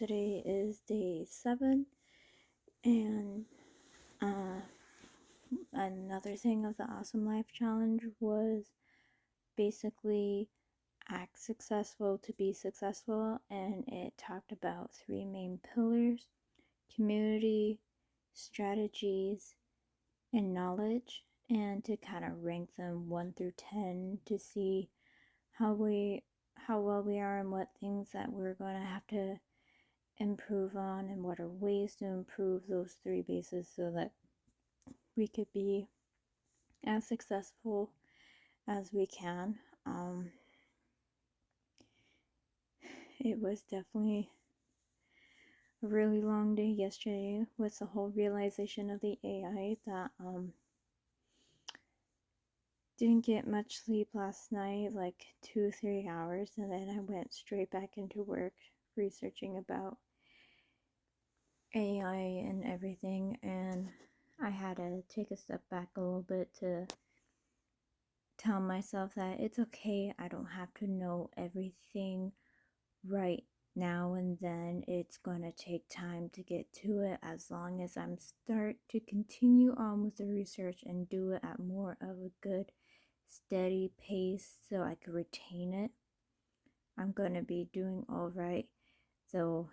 today is day 7, and another thing of the Awesome Life Challenge was basically act successful to be successful, and it talked about 3 main pillars: community, strategies, and knowledge, and to kind of rank them 1 through 10 to see how well we are and what things that we're going to have to improve on, and what are ways to improve those 3 bases so that we could be as successful as we can. It was definitely a really long day yesterday with the whole realization of the AI that didn't get much sleep last night, like 2-3 hours, and then I went straight back into work researching about AI and everything, and I had to take a step back a little bit to tell myself that it's okay, I don't have to know everything right now and then. It's going to take time to get to it. As long as I'm start to continue on with the research and do it at more of a good steady pace so I could retain it, I'm going to be doing all right. So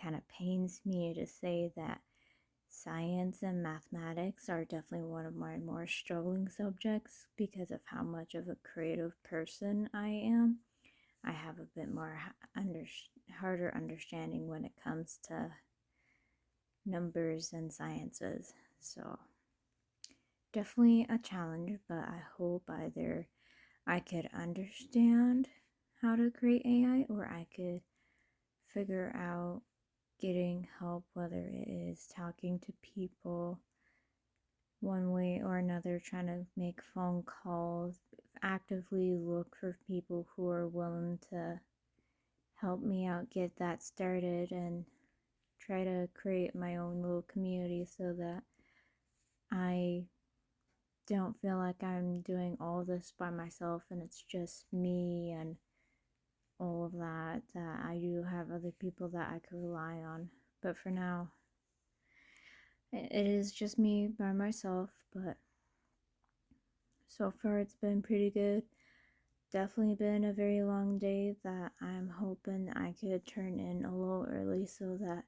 kind of pains me to say that science and mathematics are definitely one of my more struggling subjects because of how much of a creative person I am. I have a bit more harder understanding when it comes to numbers and sciences. So definitely a challenge, but I hope either I could understand how to create AI, or I could figure out getting help, whether it is talking to people one way or another, trying to make phone calls, actively look for people who are willing to help me out, get that started, and try to create my own little community so that I don't feel like I'm doing all this by myself and it's just me and all of that, that I do have other people that I could rely on. But for now, it is just me by myself, but so far it's been pretty good. Definitely been a very long day that I'm hoping I could turn in a little early so that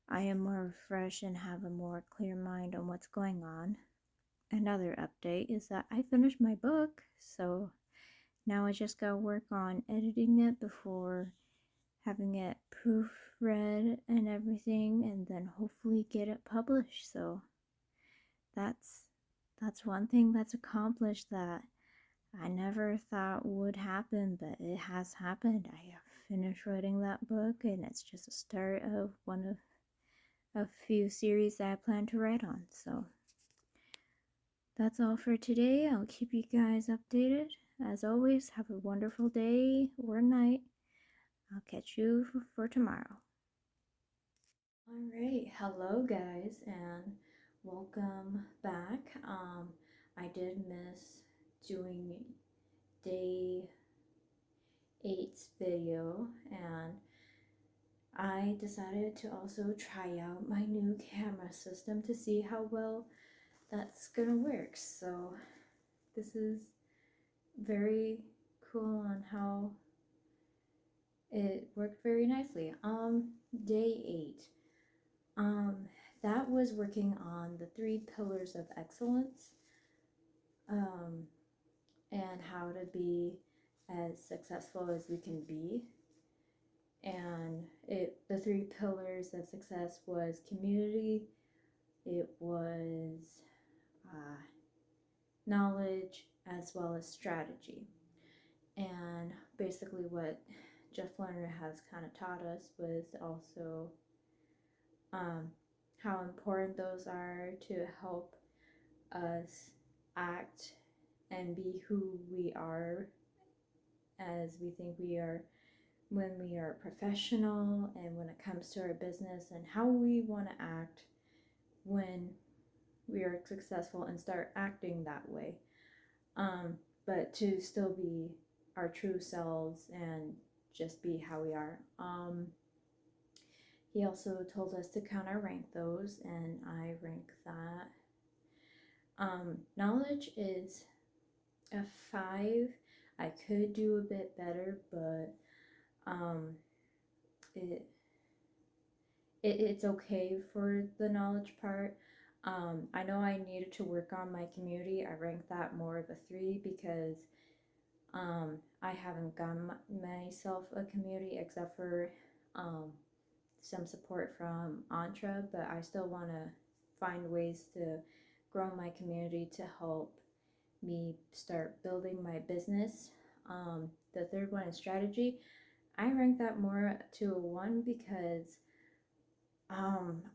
I am more fresh and have a more clear mind on what's going on. Another update is that I finished my book, so now I just gotta work on editing it before having it proofread and everything, and then hopefully get it published. So that's one thing that's accomplished that I never thought would happen, but it has happened. I have finished writing that book, and it's just a start of one of a few series that I plan to write on. So that's all for today. I'll keep you guys updated. As always, have a wonderful day or night. I'll catch you for tomorrow. Alright, hello guys, and welcome back. I did miss doing day 8's video, and I decided to also try out my new camera system to see how well that's gonna work. So this is very cool on how it worked very nicely. Day 8. That was working on the 3 pillars of excellence, and how to be as successful as we can be. And the 3 pillars of success was community, it was knowledge, as well as strategy. And basically what Jeff Lerner has kind of taught us was also how important those are to help us act and be who we are as we think we are when we are professional, and when it comes to our business, and how we want to act when we are successful and start acting that way, but to still be our true selves and just be how we are. He also told us to kind of rank those, and I rank that. Knowledge is a 5. I could do a bit better, but it it's okay for the knowledge part. I know I needed to work on my community. I rank that more of a 3 because I haven't gotten myself a community except for some support from Entra, but I still want to find ways to grow my community to help me start building my business. The third one is strategy. I rank that more to a 1 because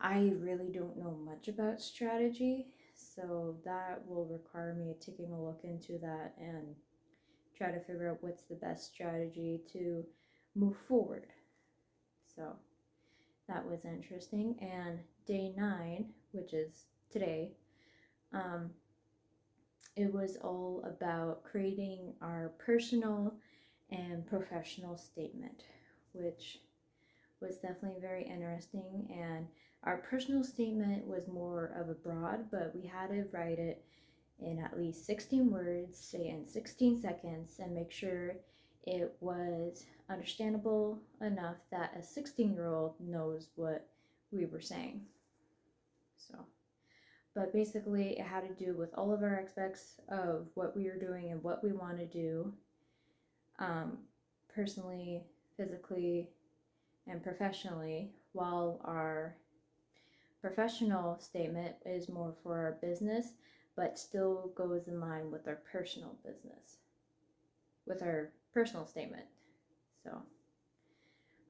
I really don't know much about strategy, so that will require me taking a look into that and try to figure out what's the best strategy to move forward. So that was interesting. And day 9, which is today, it was all about creating our personal and professional statement, which was definitely very interesting. And our personal statement was more of a broad, but we had to write it in at least 16 words, say in 16 seconds, and make sure it was understandable enough that a 16-year-old knows what we were saying. So, but basically, it had to do with all of our aspects of what we were doing and what we want to do, personally, physically, and professionally, while our professional statement is more for our business, but still goes in line with our personal business, with our personal statement. So,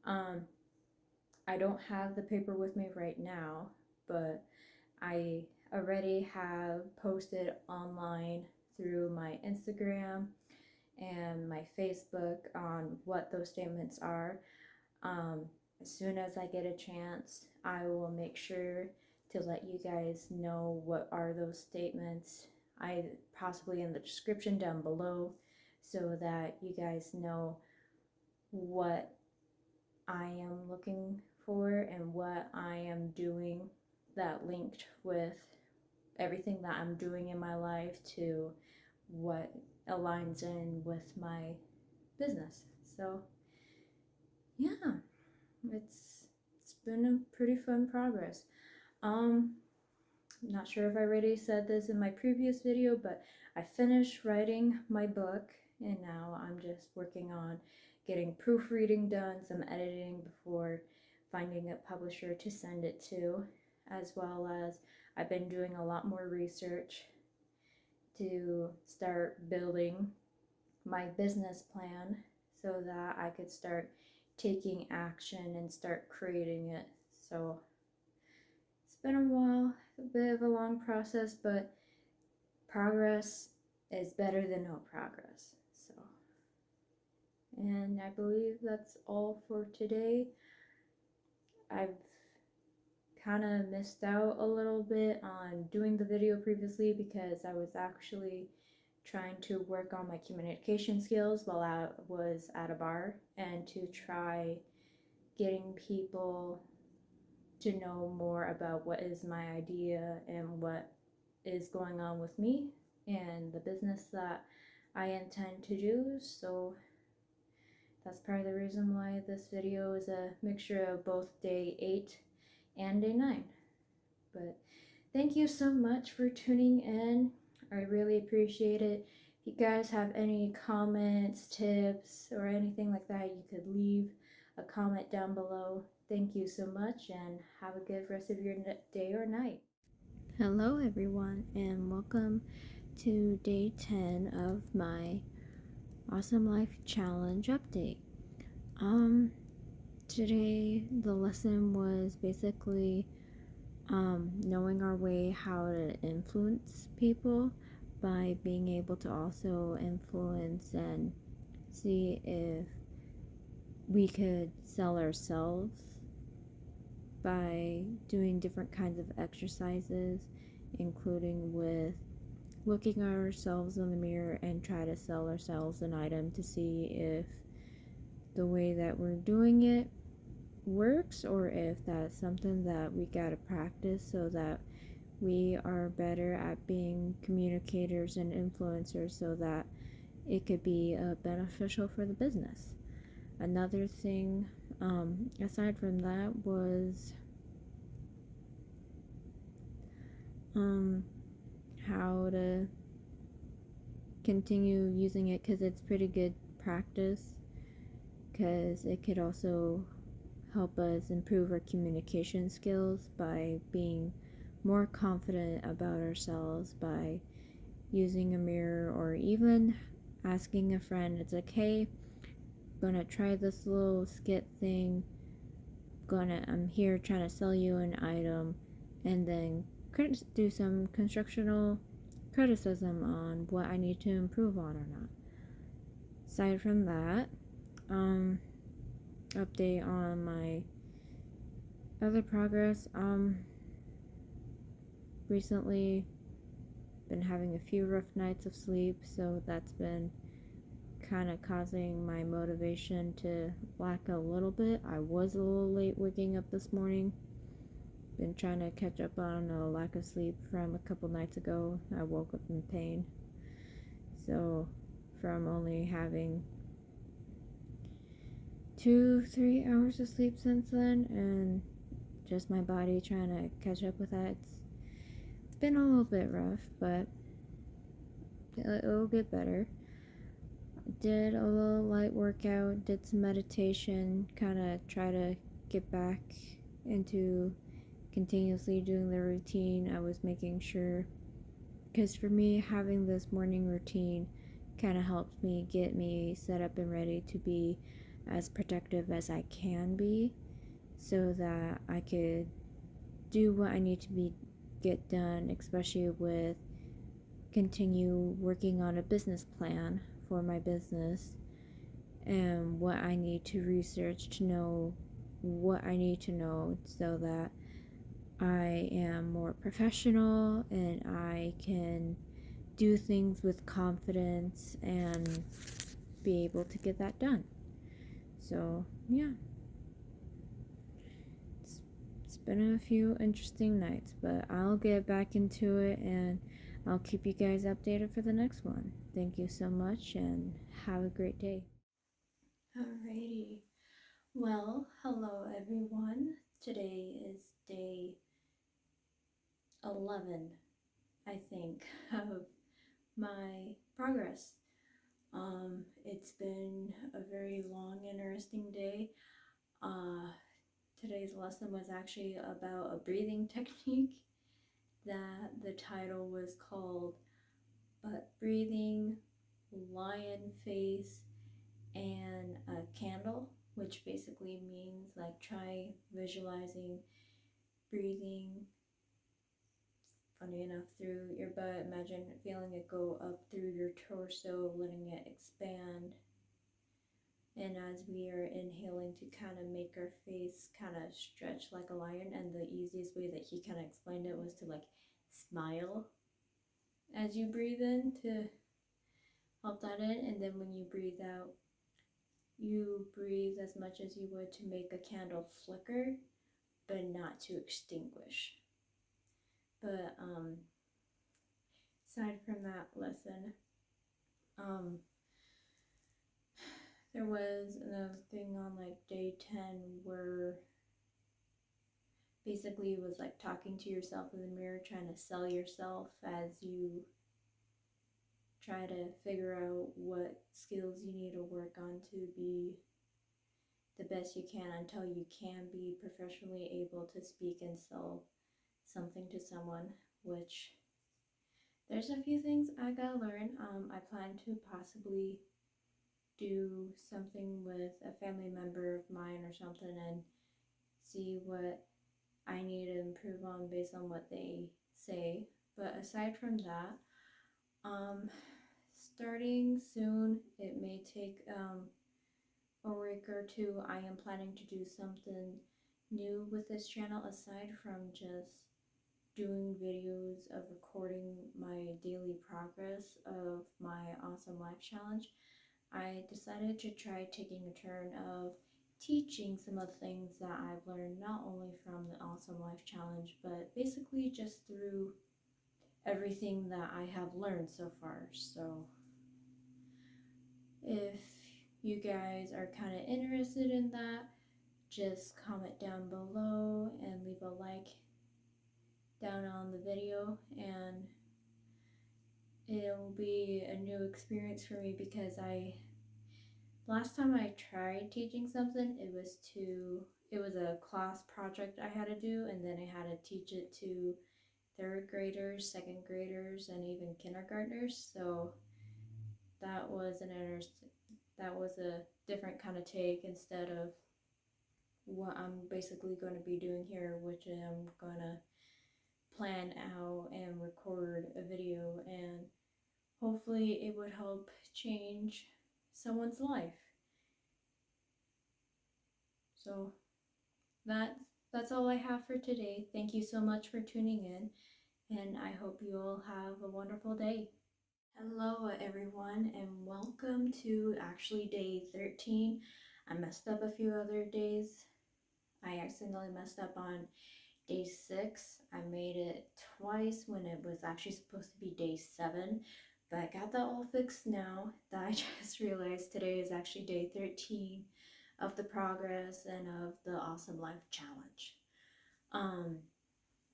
I don't have the paper with me right now, but I already have posted online through my Instagram and my Facebook on what those statements are. As soon as I get a chance, I will make sure to let you guys know what are those statements. I possibly in the description down below so that you guys know what I am looking for and what I am doing that linked with everything that I'm doing in my life to what aligns in with my business. So yeah, it's been a pretty fun progress. I'm not sure if I already said this in my previous video, but I finished writing my book and now I'm just working on getting proofreading done, some editing before finding a publisher to send it to, as well as I've been doing a lot more research to start building my business plan so that I could start taking action and start creating it. So it's been a while, a bit of a long process, but progress is better than no progress. So, and I believe that's all for today. I've kind of missed out a little bit on doing the video previously because I was actually trying to work on my communication skills while I was at a bar and to try getting people to know more about what is my idea and what is going on with me and the business that I intend to do. So that's part of the reason why this video is a mixture of both day 8 and day 9. But thank you so much for tuning in. I really appreciate it. If you guys have any comments, tips, or anything like that, you could leave a comment down below. Thank you so much and have a good rest of your day or night. Hello everyone and welcome to day 10 of my Awesome Life Challenge update. Today the lesson was basically knowing our way how to influence people by being able to also influence and see if we could sell ourselves by doing different kinds of exercises, including with looking at ourselves in the mirror and try to sell ourselves an item to see if the way that we're doing it works or if that's something that we gotta practice so that we are better at being communicators and influencers so that it could be beneficial for the business. Another thing, aside from that, was how to continue using it because it's pretty good practice, because it could also help us improve our communication skills by being more confident about ourselves by using a mirror or even asking a friend. It's like, hey, I'm gonna try this little skit thing. I'm here trying to sell you an item, and then do some constructional criticism on what I need to improve on or not. Aside from that, update on my other progress. Recently been having a few rough nights of sleep, so that's been kind of causing my motivation to lack a little bit. I was a little late waking up this morning. Been trying to catch up on a lack of sleep from a couple nights ago. I woke up in pain. So, from only having 2-3 hours of sleep since then, and just my body trying to catch up with that, it's been a little bit rough, but it'll get better. Did a little light workout, did some meditation, kind of try to get back into continuously doing the routine. I was making sure, because for me, having this morning routine kind of helps me get me set up and ready to be as productive as I can be so that I could do what I need to get done, especially with continue working on a business plan for my business and what I need to research to know what I need to know so that I am more professional and I can do things with confidence and be able to get that done. So, yeah. It's been a few interesting nights, but I'll get back into it and I'll keep you guys updated for the next one. Thank you so much and have a great day. Alrighty. Well, hello everyone. Today is day 11, I think, of my progress. It's been a very long, interesting day. Today's lesson was actually about a breathing technique that the title was called Butt Breathing, Lion Face, and a Candle, which basically means like try visualizing breathing, funny enough, through your butt. Imagine feeling it go up through your torso, letting it expand. And as we are inhaling, to kind of make our face kind of stretch like a lion. And the easiest way that he kind of explained it was to like smile as you breathe in to help that in. And then when you breathe out, you breathe as much as you would to make a candle flicker, but not to extinguish. But aside from that lesson, there was another thing on like day 10 where basically it was like talking to yourself in the mirror, trying to sell yourself as you try to figure out what skills you need to work on to be the best you can until you can be professionally able to speak and sell something to someone, which there's a few things I gotta learn. I plan to possibly do something with a family member of mine or something and see what I need to improve on based on what they say. But aside from that, starting soon, it may take a week or two. I am planning to do something new with this channel aside from just doing videos of recording my daily progress of my awesome life challenge. I decided to try taking a turn of teaching some of the things that I've learned not only from the Awesome Life Challenge, but basically just through everything that I have learned so far. So if you guys are kind of interested in that, just comment down below and leave a like down on the video, and it'll be a new experience for me because last time I tried teaching something, it was a class project I had to do, and then I had to teach it to third graders, second graders, and even kindergartners. So that was that was a different kind of take instead of what I'm basically going to be doing here, which I'm going to plan out and record a video, and hopefully it would help change someone's life. So that's all I have for today. Thank you so much for tuning in, and I hope you all have a wonderful day. Hello everyone, and welcome to actually day 13. I messed up a few other days. I accidentally messed up on day 6. I made it twice when it was actually supposed to be day 7, but I got that all fixed now. That I just realized today is actually day 13 of the progress and of the Awesome Life Challenge.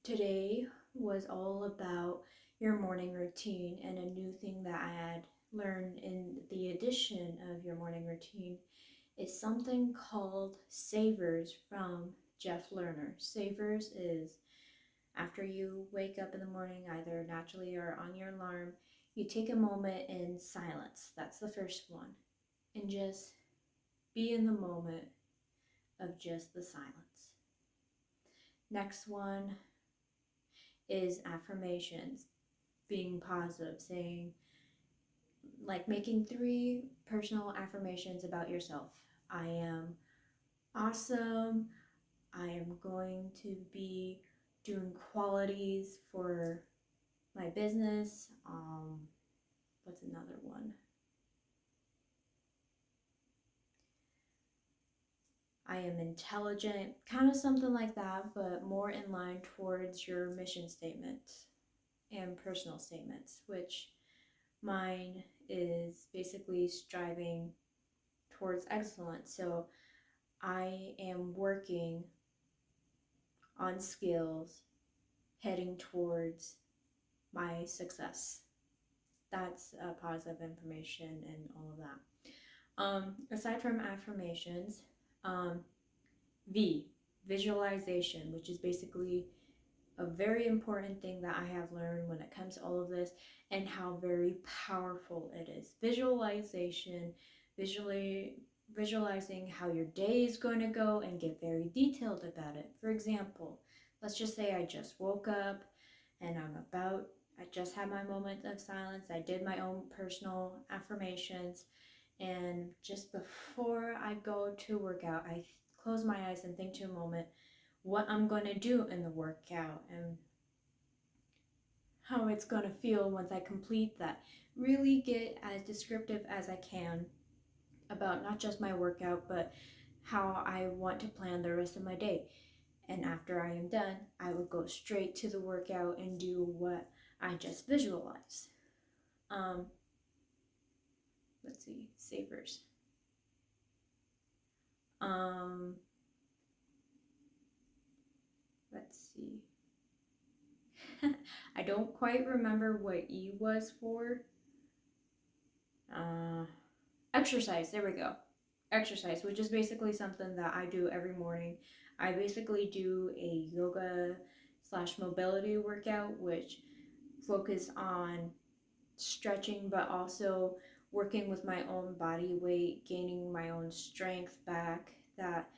Today was all about your morning routine, and a new thing that I had learned in the addition of your morning routine is something called savers from Jeff Lerner. Savers is after you wake up in the morning, either naturally or on your alarm, you take a moment in silence. That's the first one. And just be in the moment of just the silence. Next one is affirmations, being positive, saying, like making 3 personal affirmations about yourself. I am awesome. I am going to be doing qualities for my business. What's another one? I am intelligent, kind of something like that, but more in line towards your mission statement and personal statements, which mine is basically striving towards excellence. So I am working on skills heading towards my success. That's positive information and all of that. Aside from affirmations, visualization, which is basically a very important thing that I have learned when it comes to all of this, and how very powerful it is. Visualization, visualizing how your day is going to go and get very detailed about it. For example, let's just say I just woke up and I just had my moment of silence. I did my own personal affirmations, and just before I go to workout, I close my eyes and think to a moment what I'm going to do in the workout and how it's going to feel once I complete that. Really get as descriptive as I can about not just my workout, but how I want to plan the rest of my day. And after I am done, I will go straight to the workout and do what I just visualized. Let's see, savers. Let's see. I don't quite remember what E was for. Exercise, there we go. Exercise, which is basically something that I do every morning. I basically do a yoga / mobility workout, which focus on stretching, but also working with my own body weight, gaining my own strength back that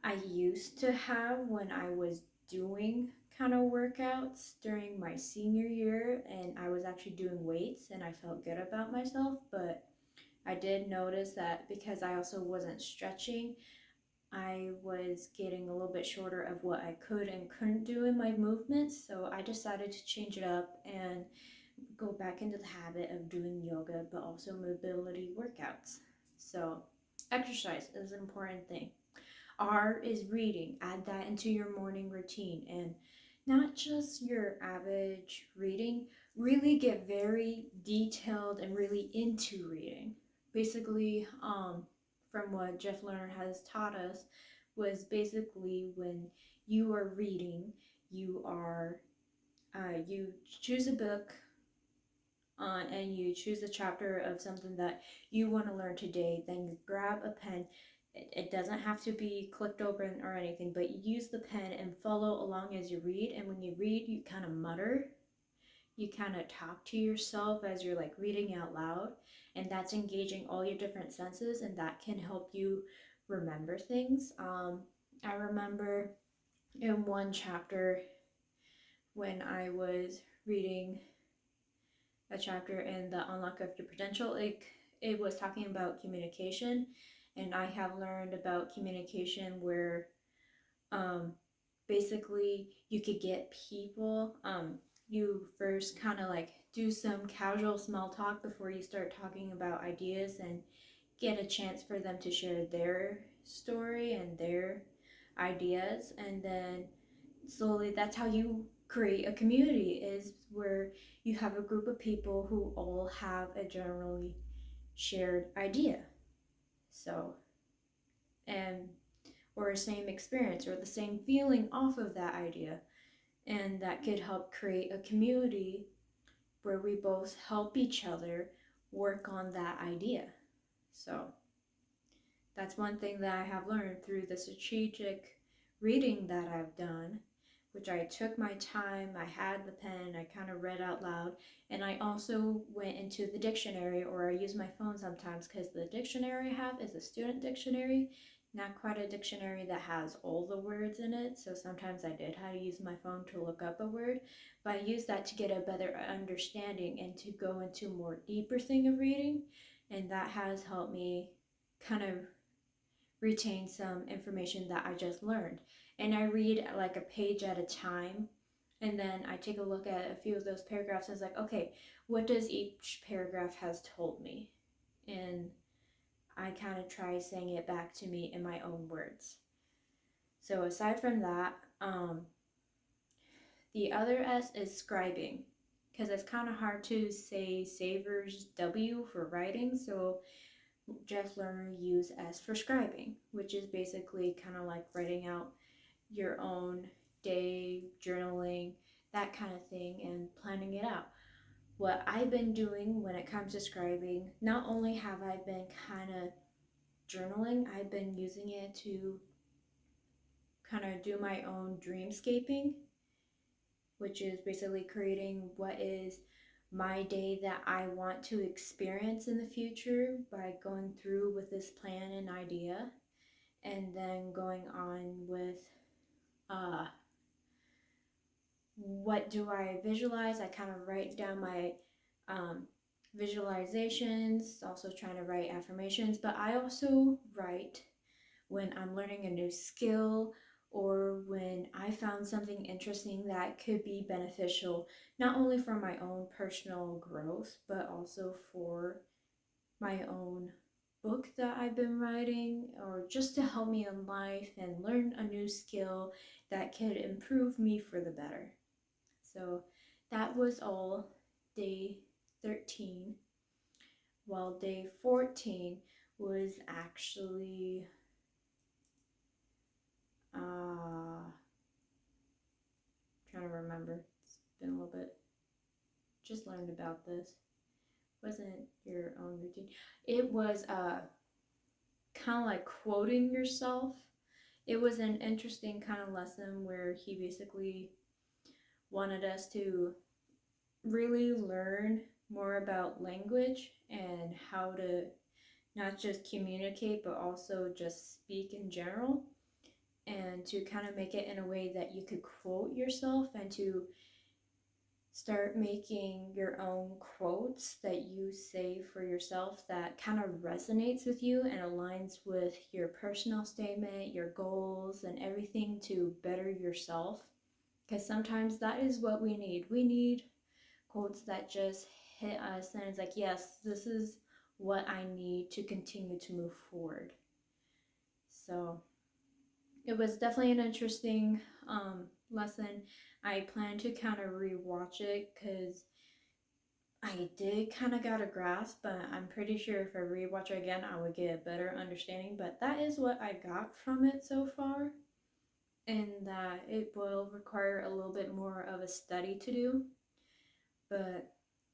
I used to have when I was doing kind of workouts during my senior year, and I was actually doing weights and I felt good about myself. But I did notice that because I also wasn't stretching, I was getting a little bit shorter of what I could and couldn't do in my movements. So I decided to change it up and go back into the habit of doing yoga, but also mobility workouts. So exercise is an important thing. R is reading. Add that into your morning routine, and not just your average reading. Really get very detailed and really into reading. Basically, from what Jeff Lerner has taught us, was basically when you are reading, you are you choose a book and you choose a chapter of something that you want to learn today. Then you grab a pen. It doesn't have to be clicked open or anything, but you use the pen and follow along as you read. And when you read, you kind of mutter. You kind of talk to yourself as you're like reading out loud. And that's engaging all your different senses, and that can help you remember things. I remember in one chapter when I was reading a chapter in the Unlock of Your Potential. It was talking about communication, and I have learned about communication where um, basically you could get people. You first kind of like do some casual small talk before you start talking about ideas and get a chance for them to share their story and their ideas, and then slowly that's how you create a community, is where you have a group of people who all have a generally shared idea, so and or a same experience or the same feeling off of that idea, and that could help create a community where we both help each other work on that idea. So that's one thing that I have learned through the strategic reading that I've done, which I took my time, I had the pen, I kind of read out loud, and I also went into the dictionary, or I use my phone sometimes because the dictionary I have is a student dictionary, not quite a dictionary that has all the words in it, so sometimes I did have to use my phone to look up a word, but I used that to get a better understanding and to go into more deeper thing of reading, and that has helped me kind of retain some information that I just learned. And I read like a page at a time. And then I take a look at a few of those paragraphs. I was like, okay, what does each paragraph has told me? And I kind of try saying it back to me in my own words. So aside from that, the other S is scribing, because it's kind of hard to say Saver's W for writing. So Jeff Lerner used S for scribing, which is basically kind of like writing out your own day, journaling, that kind of thing, and planning it out. What I've been doing when it comes to scribing, not only have I been kind of journaling, I've been using it to kind of do my own dreamscaping, which is basically creating what is my day that I want to experience in the future by going through with this plan and idea, and then going on with uh, what do I visualize. I kind of write down my visualizations, also trying to write affirmations, but I also write when I'm learning a new skill, or when I found something interesting that could be beneficial, not only for my own personal growth, but also for my own book that I've been writing, or just to help me in life and learn a new skill that could improve me for the better. So that was all day 13, while day 14 was actually trying to remember. It's been a little bit. Just learned about this. Wasn't your own routine. It was kind of like quoting yourself. It was an interesting kind of lesson where he basically wanted us to really learn more about language and how to not just communicate but also just speak in general, and to kind of make it in a way that you could quote yourself, and to start making your own quotes that you say for yourself that kind of resonates with you and aligns with your personal statement, your goals, and everything to better yourself. Because sometimes that is what we need. We need quotes that just hit us and it's like, yes, this is what I need to continue to move forward. So it was definitely an interesting lesson. I plan to kind of rewatch it because I did kind of got a grasp, but I'm pretty sure if I rewatch it again, I would get a better understanding. But that is what I got from it so far, and that it will require a little bit more of a study to do. But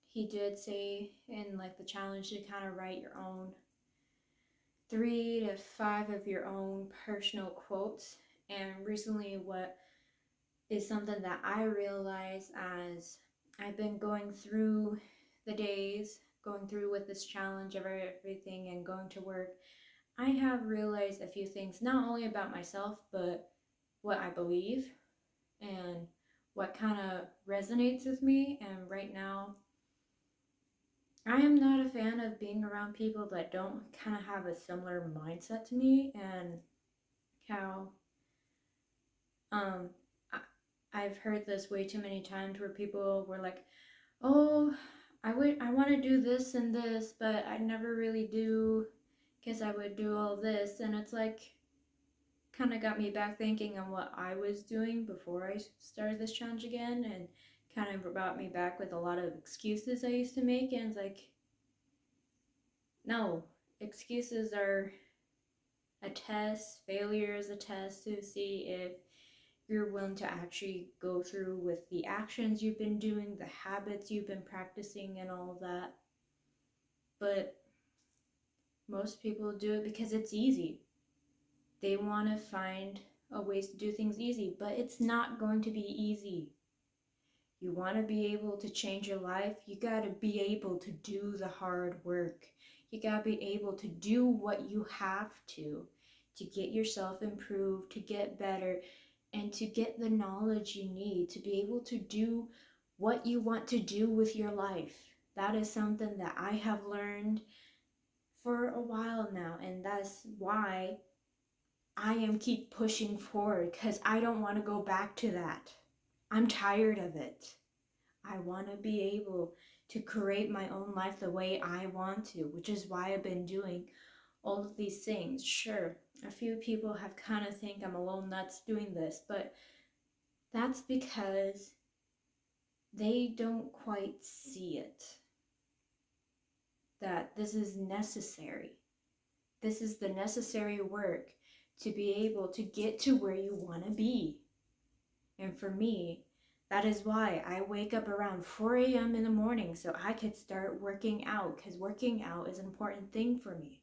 he did say in like the challenge to kind of write your own 3 to 5 of your own personal quotes. And recently, what is something that I realize as I've been going through the days, going through with this challenge of everything and going to work, I have realized a few things, not only about myself, but what I believe and what kind of resonates with me. And right now, I am not a fan of being around people that don't kind of have a similar mindset to me, and how um I, I've heard this way too many times where people were like, "Oh, I want to do this and this, but I never really do because I would do all this." And it's like kind of got me back thinking on what I was doing before I started this challenge again, and kind of brought me back with a lot of excuses I used to make. And it's like, no, excuses are a test. Failure is a test to see if you're willing to actually go through with the actions you've been doing, the habits you've been practicing, and all of that. But most people do it because it's easy. They want to find a ways to do things easy, but it's not going to be easy. You want to be able to change your life, you got to be able to do the hard work. You got to be able to do what you have to get yourself improved, to get better, and to get the knowledge you need to be able to do what you want to do with your life. That is something that I have learned for a while now, and that's why I am keep pushing forward, because I don't want to go back to that. I'm tired of it. I want to be able to create my own life the way I want to, which is why I've been doing all of these things. Sure, a few people have kind of think I'm a little nuts doing this, but that's because they don't quite see it. That this is necessary. This is the necessary work to be able to get to where you want to be. And for me, that is why I wake up around 4 a.m. in the morning so I could start working out, because working out is an important thing for me.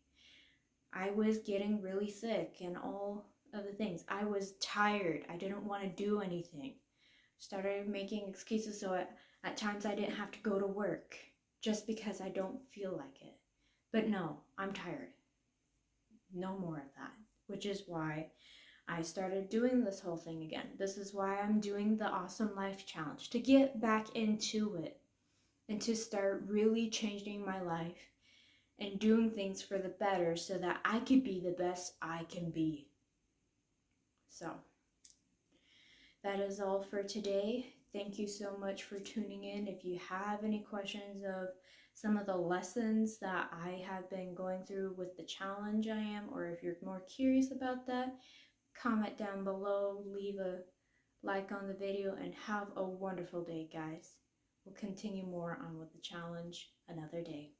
I was getting really sick and all of the things. I was tired. I didn't want to do anything. Started making excuses so at times I didn't have to go to work just because I don't feel like it. But no, I'm tired. No more of that. Which is why I started doing this whole thing again. This is why I'm doing the Awesome Life Challenge, to get back into it and to start really changing my life and doing things for the better so that I could be the best I can be. So, that is all for today. Thank you so much for tuning in. If you have any questions of some of the lessons that I have been going through with the challenge I am, or if you're more curious about that, comment down below, leave a like on the video, and have a wonderful day, guys. We'll continue more on with the challenge another day.